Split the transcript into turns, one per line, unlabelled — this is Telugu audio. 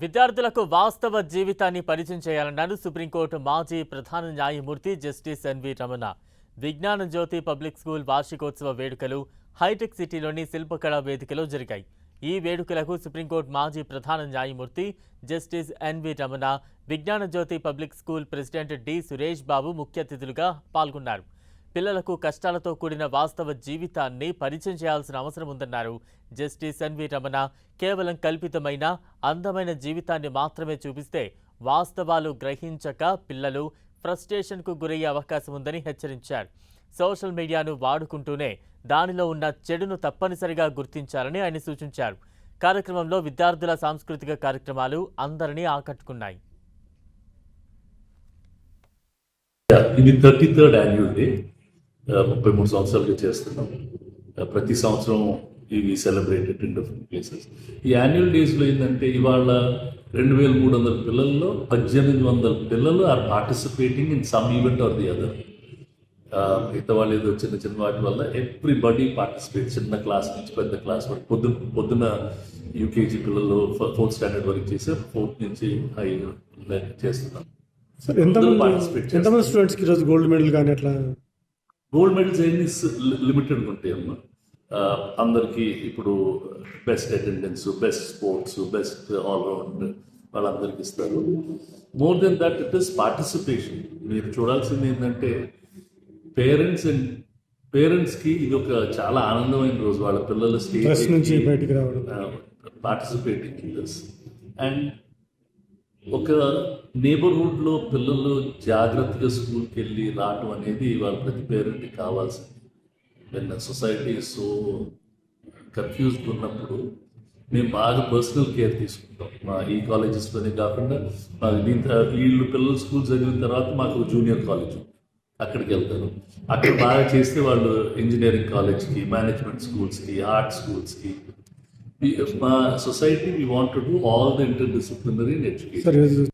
విద్యార్థులకు వాస్తవ జీవితాన్ని పరిచయం చేయాలన్నారు సుప్రీంకోర్టు మాజీ ప్రధాన న్యాయమూర్తి justice NV Ramana. Vignana Jyothi public school వార్షికోత్సవ వేడుకలు హైటెక్ సిటీలోని శిల్పకళా వేదికలో జరిగాయి. ఈ వేడుకలకు సుప్రీంకోర్టు మాజీ ప్రధాన న్యాయమూర్తి justice NV Ramana, Vignana Jyothi public school president D Suresh Babu ముఖ్య అతిథులుగా పాల్గొన్నారు. పిల్లలకు కష్టాలతో కూడిన వాస్తవ జీవితాన్ని పరిచయం చేయాల్సిన అవసరం ఉందన్నారు జస్టిస్ ఎన్వి రమణ. కేవలం కల్పితమైన అందమైన జీవితాన్ని మాత్రమే చూపిస్తే వాస్తవాలు గ్రహించక పిల్లలు ఫ్రస్ట్రేషన్కు గురయ్యే అవకాశం ఉందని హెచ్చరించారు. సోషల్ మీడియాను వాడుకుంటూనే దానిలో ఉన్న చెడును తప్పనిసరిగా గుర్తించాలని ఆయన సూచించారు. కార్యక్రమంలో విద్యార్థుల సాంస్కృతిక కార్యక్రమాలు అందరినీ ఆకట్టుకున్నాయి.
ఇది 33rd యాన్యువల్ డే. 33 సంవత్సరాలుగా చేస్తున్నాం. ప్రతి సంవత్సరం ఇవి సెలబ్రేటెడ్ ఇన్ డిఫరెంట్ ప్లేసెస్. ఈ యాన్యువల్ డేస్లో ఏంటంటే ఇవాళ 2300 పిల్లల్లో 1800 పిల్లలు are participating in some event or the other. మిగతా వాళ్ళు ఏదో చిన్న చిన్న వాటి వల్ల ఎవ్రీబడి పార్టిసిపేట్, చిన్న క్లాస్ నుంచి పెద్ద క్లాస్ వరకు. పొద్దున యూకేజీ పిల్లలు 4th స్టాండర్డ్ వరకు చేసి 4th నుంచి హై చేస్తున్నాం.
ఎంతమంది స్టూడెంట్స్కి ఈరోజు గోల్డ్ మెడల్ కానీ అట్లా?
గోల్డ్ మెడల్స్ ఏంటి లిమిటెడ్గా ఉంటాయి అమ్మా. అందరికీ ఇప్పుడు best attendance, best sports, best all round వాళ్ళందరికీ ఇస్తారు. More than that it is participation. మీరు చూడాల్సింది ఏంటంటే పేరెంట్స్కి ఇది ఒక చాలా ఆనందమైన రోజు. వాళ్ళ పిల్లలు స్టేజ్ నుంచి బయటికి రావడం, పార్టిసిపేటింగ్ ఇన్ దిస్. అండ్ ఒక నేబర్హుడ్లో పిల్లలు జాగ్రత్తగా స్కూల్కి వెళ్ళి రావటం అనేది వాళ్ళ ప్రతి పేరెంట్కి కావాల్సింది. వెన్ సొసైటీ సో కన్ఫ్యూజ్డ్ ఉన్నప్పుడు మేము బాగా పర్సనల్ కేర్ తీసుకుంటాం. మా ఈ కాలేజెస్లోనే కాకుండా మాకు వీళ్ళు పిల్లలు స్కూల్ చదివిన తర్వాత మాకు జూనియర్ కాలేజ్, అక్కడికి వెళ్తారు. అక్కడ బాగా చేస్తే వాళ్ళు ఇంజనీరింగ్ కాలేజ్కి, మేనేజ్మెంట్ స్కూల్స్కి, ఆర్ట్ స్కూల్స్కి. మా society we want to do all the interdisciplinary in education.